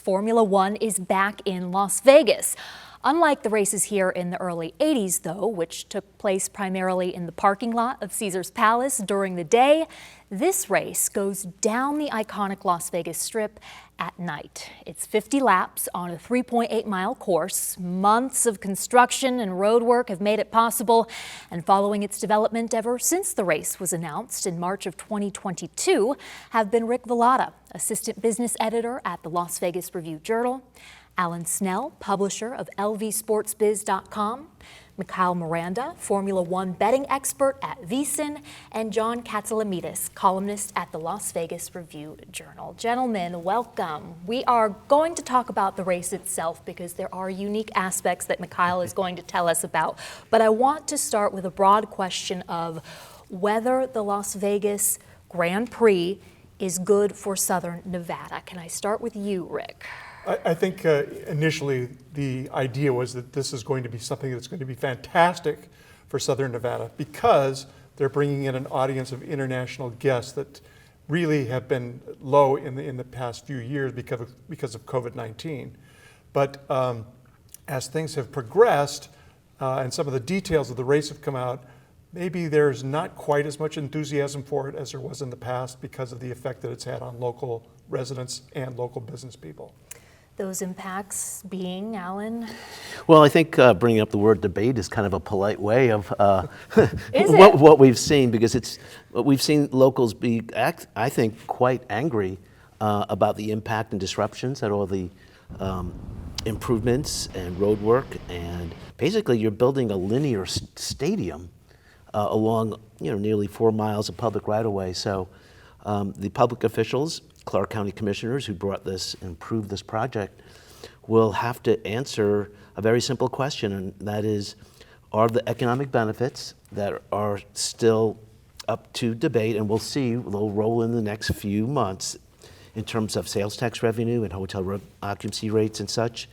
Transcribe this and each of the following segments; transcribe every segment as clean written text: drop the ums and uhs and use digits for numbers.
Formula One is back in Las Vegas. Unlike the races here in the early 80s, though, which took place primarily in the parking lot of Caesar's Palace during the day, this race goes down the iconic Las Vegas Strip at night. It's 50 laps on a 3.8-mile course. Months of construction and road work have made it possible, and following its development ever since the race was announced in March of 2022 have been Rick Velada, assistant business editor at the Las Vegas Review-Journal, Alan Snell, publisher of LVSportsBiz.com, Mikhail Miranda, Formula One betting expert at VSiN, and John Katsalamidis, columnist at the Las Vegas Review-Journal. Gentlemen, welcome. We are going to talk about the race itself because there are unique aspects that Mikhail is going to tell us about. But I want to start with a broad question of whether the Las Vegas Grand Prix is good for Southern Nevada. Can I start with you, Rick? I think initially the idea was that this is going to be something that's going to be fantastic for Southern Nevada because they're bringing in an audience of international guests that really have been low in the past few years because of COVID-19. But as things have progressed and some of the details of the race have come out, maybe there's not quite as much enthusiasm for it as there was in the past because of the effect that it's had on local residents and local business people. Those impacts being, Alan? Well, I think bringing up the word debate is kind of a polite way of what we've seen, because we've seen locals be, I think, quite angry about the impact and disruptions at all the improvements and road work, and basically you're building a linear stadium along nearly 4 miles of public right-of-way. So the public officials, Clark County commissioners who brought this and approved this project, will have to answer a very simple question, and that is, are the economic benefits that are still up to debate, and we'll see, they'll roll in the next few months in terms of sales tax revenue and hotel occupancy rates and such.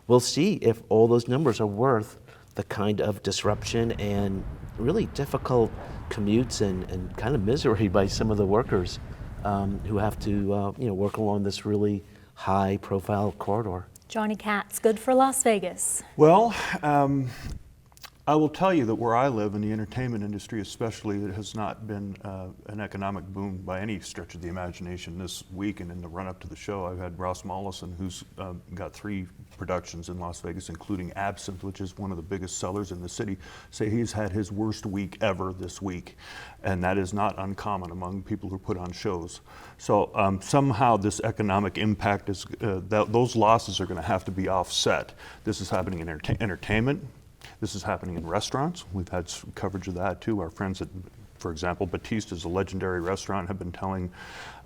We'll see if all those numbers are worth the kind of disruption and really difficult commutes and kind of misery by some of the workers who have to work along this really high-profile corridor. Johnny Katz, good for Las Vegas. Well, I will tell you that where I live in the entertainment industry especially, it has not been an economic boom by any stretch of the imagination. This week and in the run-up to the show, I've had Ross Mollison, who's got 3 productions in Las Vegas, including Absinthe, which is one of the biggest sellers in the city, say he's had his worst week ever this week. And that is not uncommon among people who put on shows. So somehow this economic impact is, those losses are going to have to be offset. This is happening in entertainment. This is happening in restaurants. We've had some coverage of that too. Our friends at, for example, Batista's, a legendary restaurant, have been telling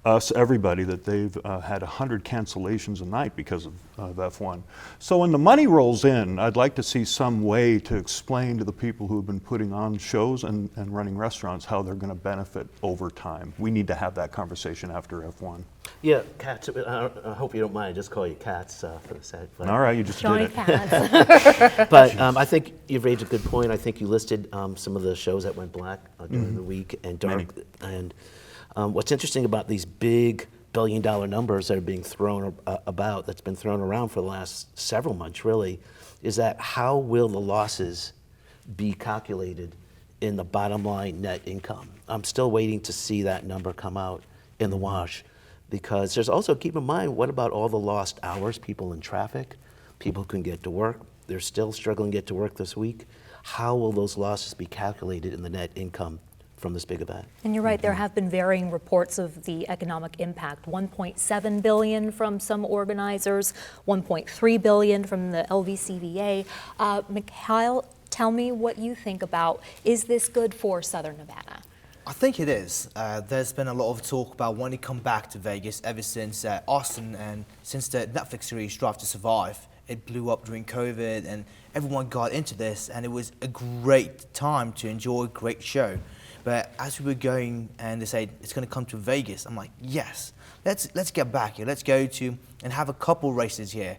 us, everybody, that they've had 100 cancellations a night because of F1. So when the money rolls in, I'd like to see some way to explain to the people who have been putting on shows and running restaurants how they're going to benefit over time. We need to have that conversation after F1. Yeah, Katz, I hope you don't mind, I just call you Katz for the sake. All right, you just Johnny did it. Katz. But I think you've raised a good point. I think you listed some of the shows that went black during the week and dark. And what's interesting about these big billion-dollar numbers that are being thrown about, that's been thrown around for the last several months really, is that how will the losses be calculated in the bottom line net income? I'm still waiting to see that number come out in the wash, because there's also, keep in mind, what about all the lost hours, people in traffic, people who couldn't get to work, they're still struggling to get to work this week. How will those losses be calculated in the net income from this big event? And you're right, there have been varying reports of the economic impact. 1.7 billion from some organizers, 1.3 billion from the LVCVA. Mikhail, tell me what you think about, is this good for Southern Nevada? I think it is. There's been a lot of talk about when it come back to Vegas ever since Austin, and since the Netflix series Drive to Survive. It blew up during COVID and everyone got into this, and it was a great time to enjoy a great show. But as we were going and they said it's going to come to Vegas, I'm like, yes, let's get back here. Let's go to and have a couple races here.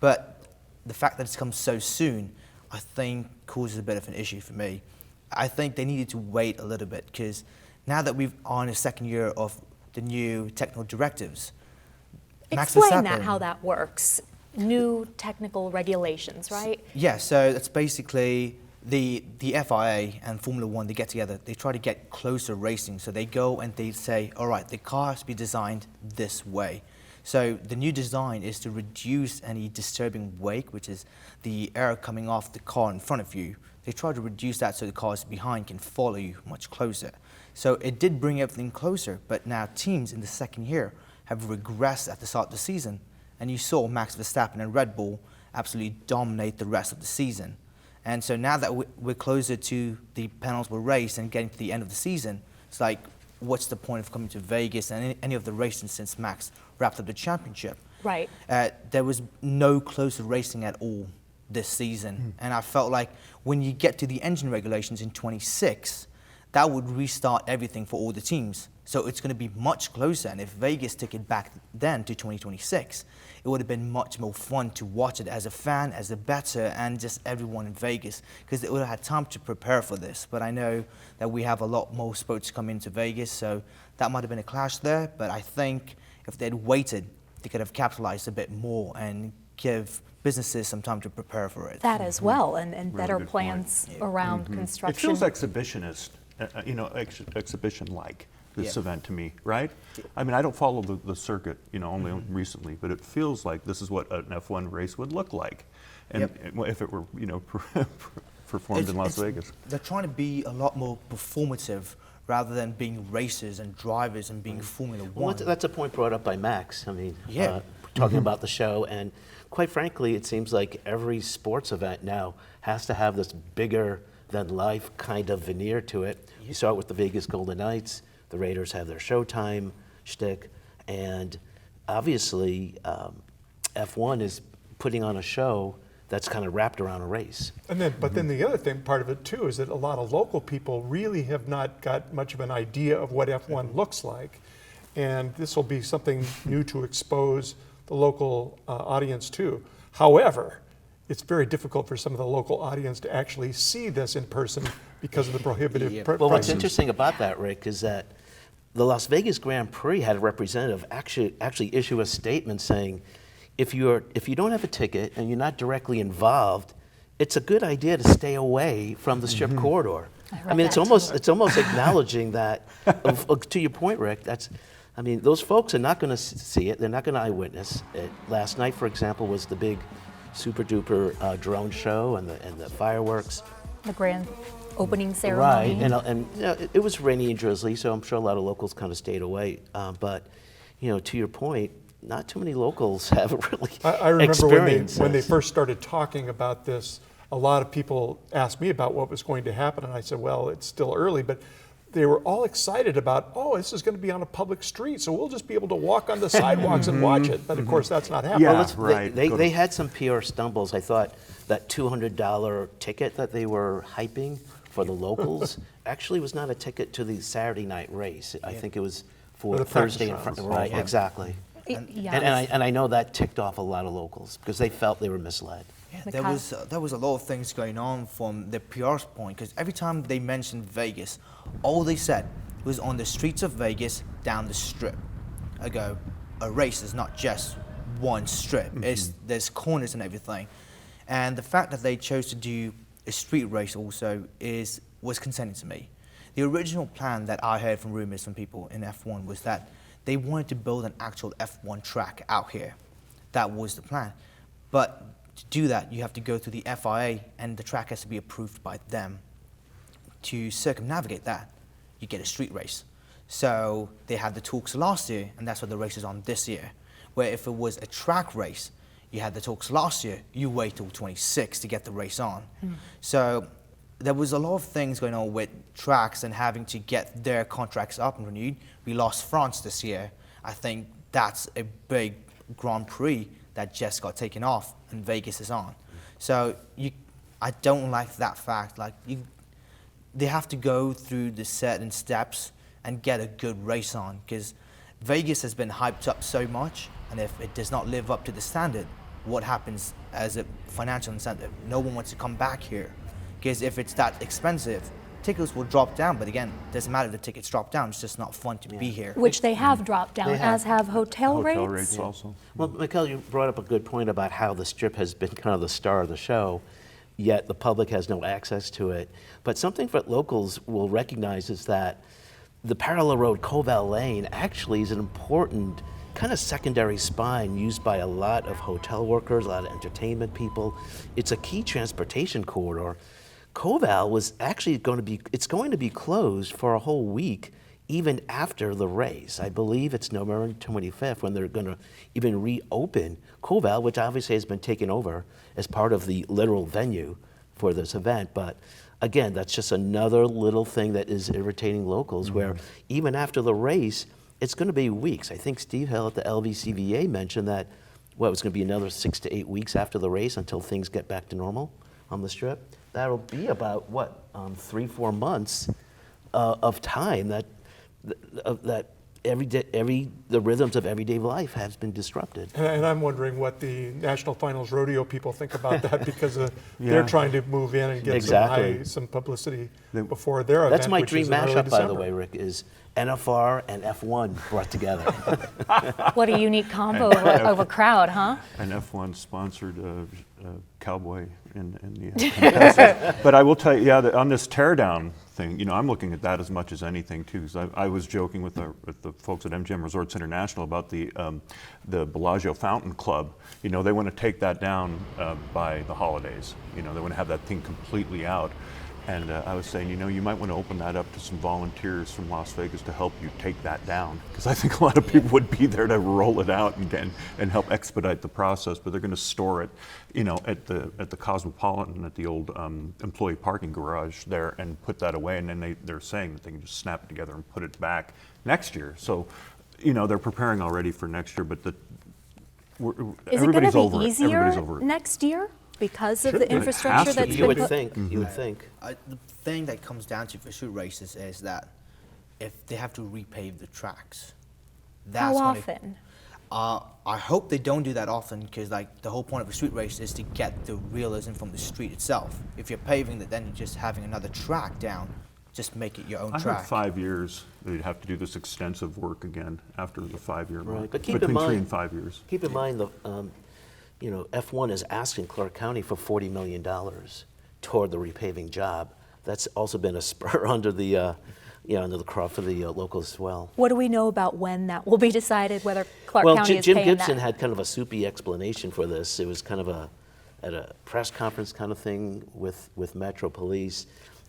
But the fact that it's come so soon, I think causes a bit of an issue for me. I think they needed to wait a little bit, because now that we're on a second year of the new technical directives, Max Explain that, Verstappen. how that works. New technical regulations, right? Yeah, so it's basically the FIA and Formula One, they get together, they try to get closer racing. So they go and they say, all right, the car has to be designed this way. So the new design is to reduce any disturbing wake, which is the air coming off the car in front of you. They try to reduce that so the cars behind can follow you much closer. So it did bring everything closer, but now teams in the second year have regressed at the start of the season. And you saw Max Verstappen and Red Bull absolutely dominate the rest of the season. And so now that we're closer to the penultimate race and getting to the end of the season, it's like, what's the point of coming to Vegas and any of the racing since Max wrapped up the championship? Right. There was no closer racing at all this season. And I felt like when you get to the engine regulations in 26, that would restart everything for all the teams. So it's going to be much closer. And if Vegas took it back then to 2026, it would have been much more fun to watch it as a fan, as a bettor, and just everyone in Vegas, because they would have had time to prepare for this. But I know that we have a lot more sports coming to Vegas, so that might have been a clash there. But I think if they'd waited, they could have capitalized a bit more and give businesses some time to prepare for it. That as well, and Really better good plans around It construction. feels exhibitionist, exhibition-like, this Yeah. event to me, right? I mean, I don't follow the circuit, only recently, but it feels like this is what an F1 race would look like, and if it were, performed in Las Vegas. They're trying to be a lot more performative rather than being racers and drivers and being Formula Well, One. that's a point brought up by Max. I mean, Yeah. talking about the show, and quite frankly, it seems like every sports event now has to have this bigger than life kind of veneer to it. You saw it with the Vegas Golden Knights. The Raiders have their Showtime shtick, and obviously F1 is putting on a show that's kind of wrapped around a race. And then, but then the other thing, part of it too, is that a lot of local people really have not got much of an idea of what F1 looks like. And this will be something new to expose the local audience to. However, it's very difficult for some of the local audience to actually see this in person because of the prohibitive Yeah. Well, what's prices. interesting about that, Rick, is that the Las Vegas Grand Prix had a representative actually issue a statement saying, if you don't have a ticket and you're not directly involved, it's a good idea to stay away from the Strip corridor. I mean, it's almost acknowledging that. To your point, Rick, those folks are not going to see it. They're not going to eyewitness it. Last night, for example, was the big super duper drone show and the fireworks. The grand opening ceremony. Right, and it was rainy and drizzly, so I'm sure a lot of locals kind of stayed away. But to your point, not too many locals have really I remember experienced when they this. first started talking about this, a lot of people asked me about what was going to happen, and I said, well, it's still early, but they were all excited about, oh, this is going to be on a public street, so we'll just be able to walk on the sidewalks and watch it. But of course, that's not happening. Yeah. Well, right. They had some PR stumbles. I thought that $200 ticket that they were hyping for the locals actually was not a ticket to the Saturday night race. I think it was for the practice Thursday and rounds. Right, Yeah. exactly. Yeah. And I know that ticked off a lot of locals because they felt they were misled. Yeah, The there was a lot of things going on from the PR's point, because every time they mentioned Vegas, all they said was on the streets of Vegas, down the strip. I go, a race is not just one strip. There's corners and everything. And the fact that they chose to do a street race also was concerning to me. The original plan that I heard from rumors from people in F1 was that they wanted to build an actual F1 track out here. That was the plan. But to do that, you have to go through the FIA, and the track has to be approved by them. To circumnavigate that, you get a street race. So they had the talks last year, and that's what the race is on this year. Where if it was a track race, you had the talks last year, you wait till 26 to get the race on. So there was a lot of things going on with tracks and having to get their contracts up and renewed. We lost France this year. I think that's a big Grand Prix that just got taken off and Vegas is on. So I don't like that fact. They have to go through the certain steps and get a good race on, because Vegas has been hyped up so much, and if it does not live up to the standard, what happens as a financial incentive? No one wants to come back here, because if it's that expensive, tickets will drop down, but again, doesn't matter if the tickets drop down, it's just not fun to be here. Which they have dropped down, They have. as have hotel rates. Hotel rates also. Well, Mikhail, you brought up a good point about how the Strip has been kind of the star of the show, yet the public has no access to it. But something that locals will recognize is that the parallel road, Koval Lane, actually is an important kind of secondary spine used by a lot of hotel workers, a lot of entertainment people. It's a key transportation corridor. Koval was actually it's going to be closed for a whole week even after the race. I believe it's November 25th when they're going to even reopen Koval, which obviously has been taken over as part of the literal venue for this event. But again, that's just another little thing that is irritating locals where even after the race, it's going to be weeks. I think Steve Hill at the LVCVA mentioned that, well, it's going to be another 6 to 8 weeks after the race until things get back to normal on the Strip. That'll be about, 3-4 months of time that the rhythms of everyday life has been disrupted. And I'm wondering what the National Finals Rodeo people think about that, because Yeah. they're trying to move in and get Exactly. some publicity before their event. That's my which dream is in early mashup, by the December. way, Rick, is NFR and F1 brought together. What a unique combo of a crowd, huh? An F1 sponsored cowboy in the contest. But I will tell you, that on this teardown thing, I'm looking at that as much as anything too. Because I was joking with the folks at MGM Resorts International about the Bellagio Fountain Club. They want to take that down by the holidays. They want to have that thing completely out. And I was saying, you might want to open that up to some volunteers from Las Vegas to help you take that down, because I think a lot of people would be there to roll it out and help expedite the process. But they're going to store it, at the Cosmopolitan, at the old employee parking garage there, and put that away. And then they're saying that they can just snap it together and put it back next year. So, they're preparing already for next year. But Is it going everybody's to over be it. Everybody's easier over it. next year because of Should the be. It infrastructure has to that's be. You been would put? think. You would think. The thing that comes down to for street races is that if they have to repave the tracks, How gonna- often? I hope they don't do that often, because the whole point of a street race is to get the realism from the street itself. If you're paving it, then you're just having another track down. Just make it your own I track. heard 5 years they'd have to do this extensive work again after the 5-year mark. Right, but keep in Between 3 mind- and 5 years. Keep in mind, F1 is asking Clark County for $40 million toward the repaving job. That's also been a spur under the crop for the locals as well. What do we know about when that will be decided, whether Clark Well, County is Jim paying Gibson that? had kind of a soupy explanation for this. It was kind of at a press conference kind of thing with Metro Police,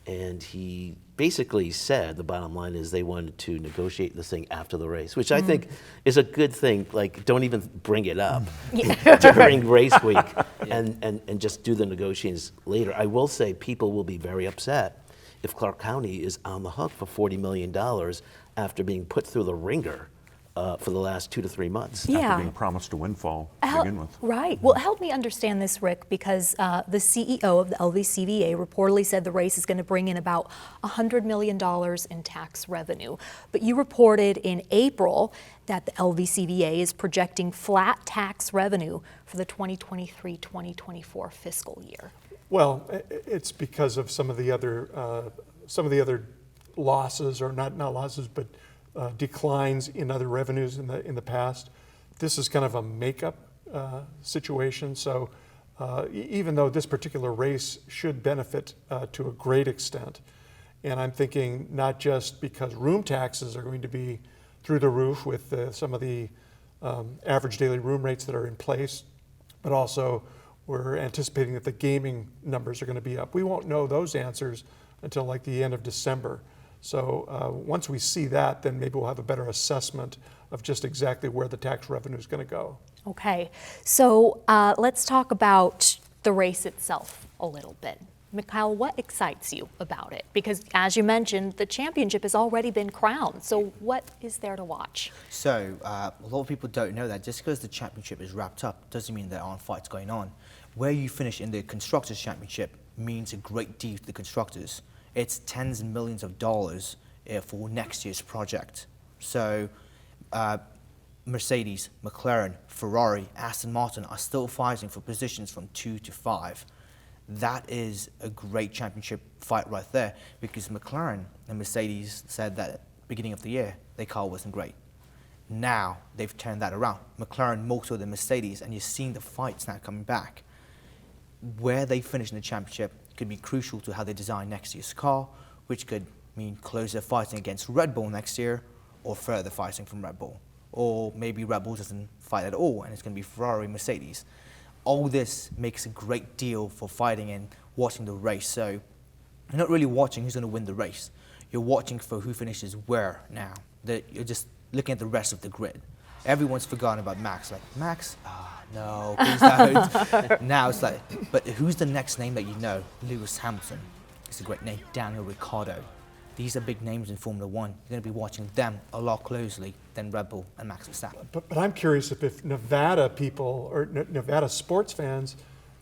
and he basically said the bottom line is they wanted to negotiate this thing after the race, which I think is a good thing. Like, don't even bring it up during race week, and just do the negotiations later. I will say people will be very upset if Clark County is on the hook for $40 million after being put through the ringer for the last 2 to 3 months. Yeah. After being promised a windfall to begin with. Right. Well, help me understand this, Rick, because the CEO of the LVCVA reportedly said the race is going to bring in about $100 million in tax revenue. But you reported in April that the LVCVA is projecting flat tax revenue for the 2023-2024 fiscal year. Well, it's because of some of the other losses, or not losses, but declines in other revenues in the past. This is kind of a makeup situation. So even though this particular race should benefit to a great extent, and I'm thinking not just because room taxes are going to be through the roof with some of the average daily room rates that are in place, but also we're anticipating that the gaming numbers are going to be up. We won't know those answers until like the end of December. So once we see that, then maybe we'll have a better assessment of just exactly where the tax revenue is going to go. Okay. So let's talk about the race itself a little bit. Mikhail, what excites you about it? Because as you mentioned, the championship has already been crowned. So what is there to watch? So a lot of people don't know that just because the championship is wrapped up doesn't mean there aren't fights going on. Where you finish in the Constructors' Championship means a great deal to the constructors. It's tens of millions of dollars for next year's project. So Mercedes, McLaren, Ferrari, Aston Martin are still fighting for positions from 2 to 5. That is a great championship fight right there, because McLaren and Mercedes said that at the beginning of the year, their car wasn't great. Now they've turned that around. McLaren more so than Mercedes, and you're seeing the fights now coming back. Where they finish in the championship could be crucial to how they design next year's car, which could mean closer fighting against Red Bull next year, or further fighting from Red Bull. Or maybe Red Bull doesn't fight at all, and it's going to be Ferrari, Mercedes. All this makes a great deal for fighting and watching the race. So you're not really watching who's going to win the race. You're watching for who finishes where now. You're just looking at the rest of the grid. Everyone's forgotten about Max. Like, Max? No, please don't. Now it's like, but who's the next name that you know? Lewis Hamilton. It's a great name. Daniel Ricciardo. These are big names in Formula One. You're going to be watching them a lot closely than Red Bull and Max Verstappen. But I'm curious if Nevada people or Nevada sports fans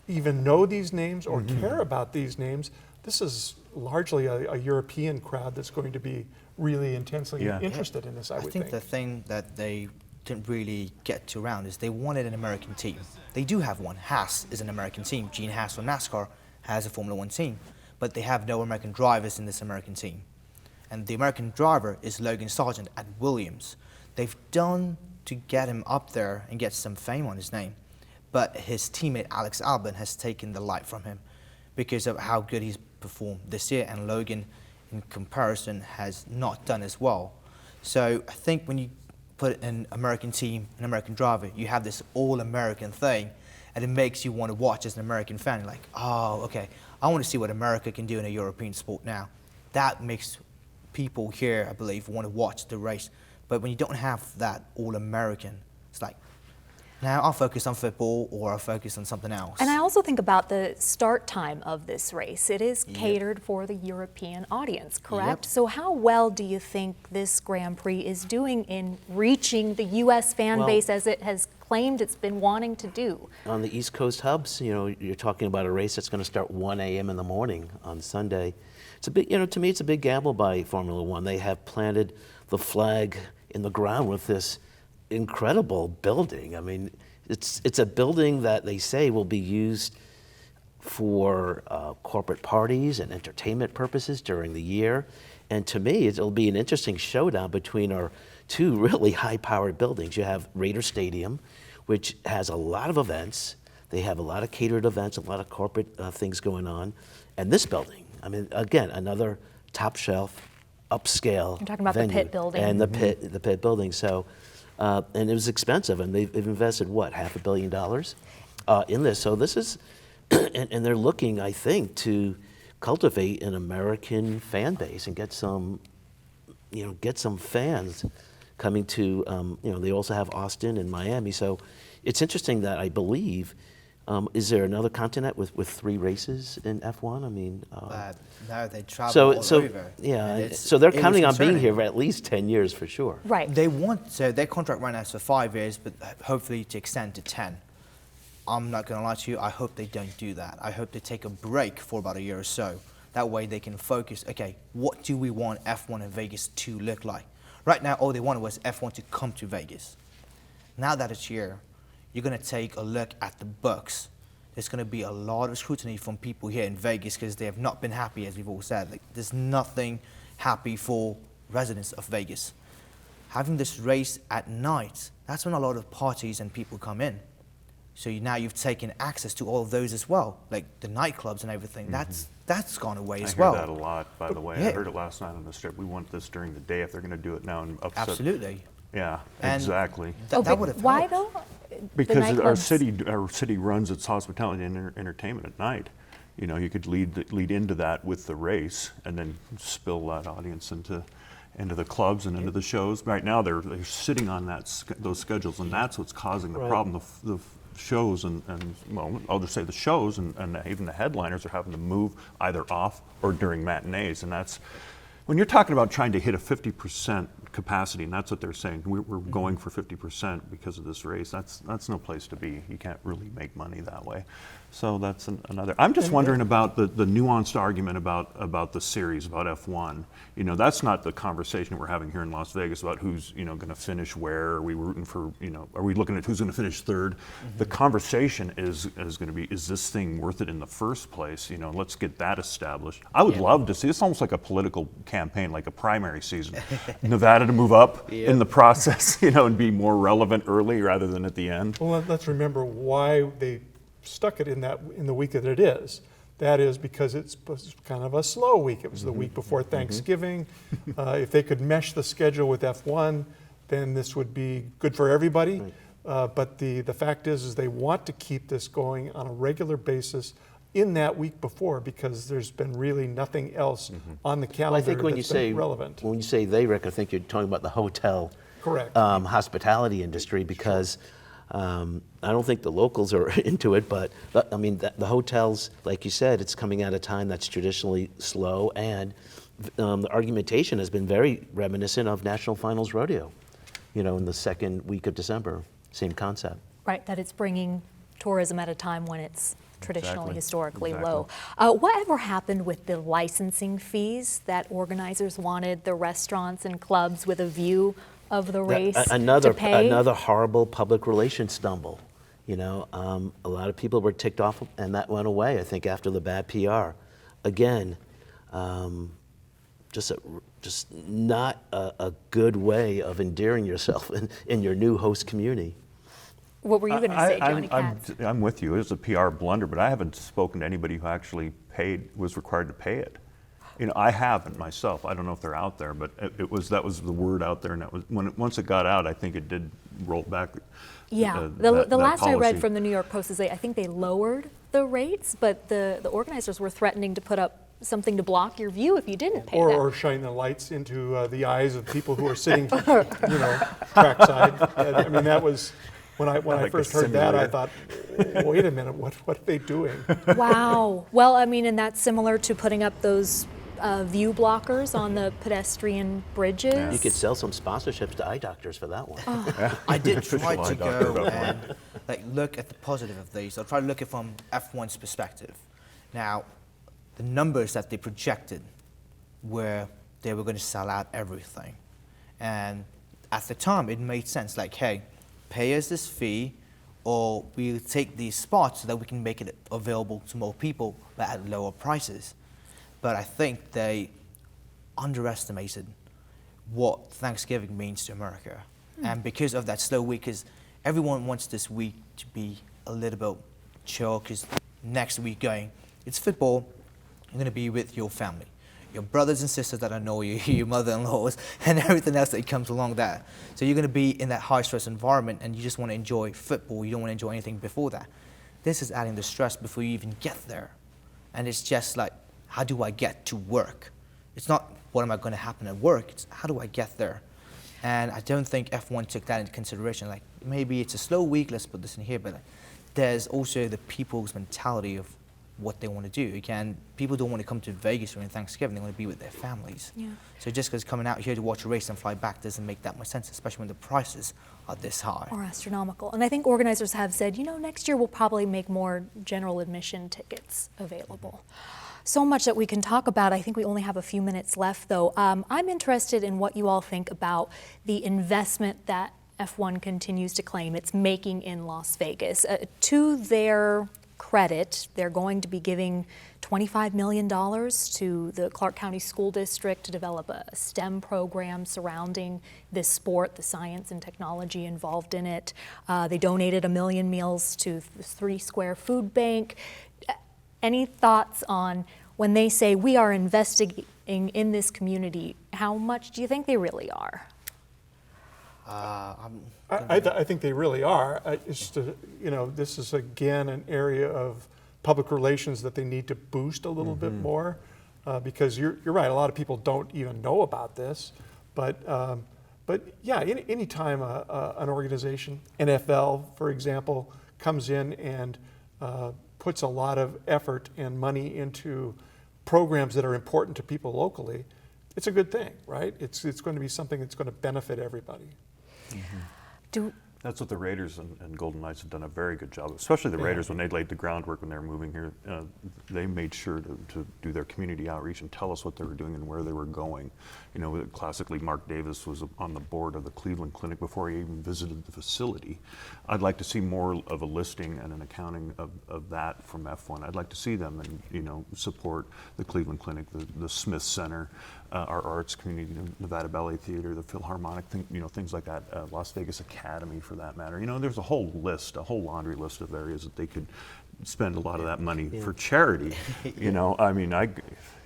even know these names or care about these names. This is largely a European crowd that's going to be really intensely interested in this, I would think. I think the thing that they didn't really get to around is they wanted an American team. They do have one. Haas is an American team. Gene Haas from NASCAR has a Formula One team. But they have no American drivers in this American team. And the American driver is Logan Sargent at Williams. They've done to get him up there and get some fame on his name. But his teammate Alex Albon has taken the light from him because of how good he's performed this year. And Logan, in comparison, has not done as well. So I think when you put an American team, an American driver, you have this all-American thing, and it makes you want to watch as an American fan. You're like, oh, okay, I want to see what America can do in a European sport now. That makes people here, I believe, want to watch the race. But when you don't have that all-American, it's like, now I'll focus on football or I'll focus on something else. And I also think about the start time of this race. It is catered for the European audience, correct? Yep. So how well do you think this Grand Prix is doing in reaching the U.S. fan base as it has claimed it's been wanting to do? On the East Coast hubs, you're talking about a race that's going to start 1 a.m. in the morning on Sunday. It's a big, to me, it's a big gamble by Formula One. They have planted the flag in the ground with this incredible building. I mean, it's a building that they say will be used for corporate parties and entertainment purposes during the year. And to me, it'll be an interesting showdown between our two really high-powered buildings. You have Raider Stadium, which has a lot of events. They have a lot of catered events, a lot of corporate things going on. And this building, I mean, again, another top shelf, upscale You're talking about venue. the pit building. And the pit building. So, and it was expensive, and they've invested, what, $500 million in this. So this is, and they're looking, I think, to cultivate an American fan base and get some fans coming to, they also have Austin and Miami. So it's interesting that I believe, is there another continent with 3 races in F1? I mean, no, they travel all over. Yeah, so they're counting on being concerning. here for at least 10 years for sure. Right. So their contract right now is for 5 years, but hopefully to extend to 10. I'm not going to lie to you, I hope they don't do that. I hope they take a break for about a year or so. That way they can focus, okay, what do we want F1 in Vegas to look like? Right now, all they wanted was F1 to come to Vegas. Now that it's here, you're going to take a look at the books. There's going to be a lot of scrutiny from people here in Vegas because they have not been happy, as we've all said. Like, there's nothing happy for residents of Vegas. Having this race at night, that's when a lot of parties and people come in. So now you've taken access to all of those as well, like the nightclubs and everything. That's gone away as well. I hear that a lot, by the way. Yeah. I heard it last night on the strip. We want this during the day if they're going to do it now and upset. Absolutely. Yeah, And exactly. That would have Why helped. though? Because The our nightclubs. city runs its hospitality and entertainment at night. You could lead into that with the race and then spill that audience into the clubs and into the shows. Right now they're sitting on those schedules, and that's what's causing the problem. The shows and well, I'll just say the shows and even the headliners are having to move either off or during matinees, and that's When you're talking about trying to hit a 50% capacity, and that's what they're saying, we're going for 50% because of this race, that's no place to be. You can't really make money that way. So that's another. I'm just wondering about the nuanced argument about the series, about F1. You know, that's not the conversation we're having here in Las Vegas about who's, you know, going to finish where. Are we rooting for, you know, are we looking at who's going to finish third? The conversation is going to be, is this thing worth it in the first place? You know, let's get that established. I would love to see, it's almost like a political campaign, like a primary season. Nevada to move up in the process, you know, and be more relevant early rather than at the end. Well, let's remember why they stuck it in the week that it is. That is because it's kind of a slow week. It was the week before Thanksgiving. If they could mesh the schedule with F1, then this would be good for everybody. But the fact is they want to keep this going on a regular basis in that week before, because there's been really nothing else on the calendar Well, I think when that's you say been relevant. when you say they, Rick, I think you're talking about the hotel, Correct. Hospitality industry, because I don't think the locals are into it, but I mean the hotels, like you said, it's coming at a time that's traditionally slow, and the argumentation has been very reminiscent of National Finals Rodeo, you know, in the second week of December, same concept. Right, that it's bringing tourism at a time when it's traditionally, historically low. Exactly. Whatever happened with the licensing fees that organizers wanted the restaurants and clubs with a view of the race to pay? Another horrible public relations stumble. You know, a lot of people were ticked off, and that went away, I think, after the bad PR. Again, just not a good way of endearing yourself in your new host community. What were you going to say, Johnny Katz? I'm with you. It was a PR blunder, but I haven't spoken to anybody who actually was required to pay it. You know, I haven't myself. I don't know if they're out there, but that was the word out there, and that was once it got out, I think it did roll back. Yeah, the last I read from the New York Post is I think they lowered the rates, but the organizers were threatening to put up something to block your view if you didn't pay that. Or shine the lights into the eyes of people who are sitting, you know, trackside. I mean, that was. When I first heard that, I thought, wait a minute, what are they doing? Wow. Well, I mean, and that's similar to putting up those view blockers on the pedestrian bridges. You could sell some sponsorships to eye doctors for that one. I did try to go and look at the positive of these. I'll try to look at it from F1's perspective. Now, the numbers that they projected were they were going to sell out everything. And at the time, it made sense. Like, hey, pay us this fee, or we'll take these spots so that we can make it available to more people, but at lower prices. But I think they underestimated what Thanksgiving means to America. And because of that slow week, because everyone wants this week to be a little bit chill, because next week it's football, you're going to be with your family, your brothers and sisters that annoy you, your mother-in-laws, and everything else that comes along that. So you're going to be in that high-stress environment, and you just want to enjoy football. You don't want to enjoy anything before that. This is adding the stress before you even get there. And it's just like, how do I get to work? It's not what am I going to happen at work, it's how do I get there? And I don't think F1 took that into consideration. Like, maybe it's a slow week, let's put this in here, but there's also the people's mentality of what they want to do. Again, people don't want to come to Vegas during Thanksgiving, they want to be with their families. Yeah. So just because coming out here to watch a race and fly back doesn't make that much sense, especially when the prices are this high. Or astronomical. And I think organizers have said, you know, next year we'll probably make more general admission tickets available. So much that we can talk about. I think we only have a few minutes left, though. I'm interested in what you all think about the investment that F1 continues to claim it's making in Las Vegas. To their credit, they're going to be giving $25 million to the Clark County School District to develop a STEM program surrounding this sport, the science and technology involved in it. They donated 1 million meals to the 3 Square Food Bank. Any thoughts on when they say we are investing in this community, how much do you think they really are? I think they really are. You know, this is again an area of public relations that they need to boost a little bit more, because you're right. A lot of people don't even know about this, but yeah, any time an organization, NFL for example, comes in and puts a lot of effort and money into programs that are important to people locally, it's a good thing, right? It's going to be something that's going to benefit everybody. That's what the Raiders and Golden Knights have done a very good job, especially the Raiders when they laid the groundwork when they were moving here. They made sure to do their community outreach and tell us what they were doing and where they were going. You know, classically, Mark Davis was on the board of the Cleveland Clinic before he even visited the facility. I'd like to see more of a listing and an accounting of that from F1. I'd like to see them and, you know, support the Cleveland Clinic, the Smith Center, our arts community, Nevada Ballet Theater, the Philharmonic, you know, things like that, Las Vegas Academy for that matter. You know, there's a whole laundry list of areas that they could spend a lot of that money for charity. You know, I mean,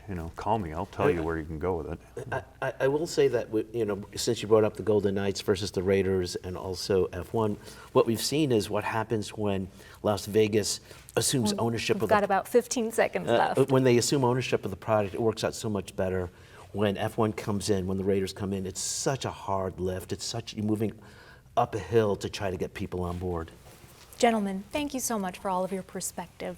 you know, call me, I'll tell you where you can go with it. I will say that, you know, since you brought up the Golden Knights versus the Raiders and also F1, what we've seen is what happens when Las Vegas assumes ownership We've of got about 15 seconds left. when they assume ownership of the product, it works out so much better. When F1 comes in, when the Raiders come in, it's such a hard lift. You're moving up a hill to try to get people on board. Gentlemen, thank you so much for all of your perspective.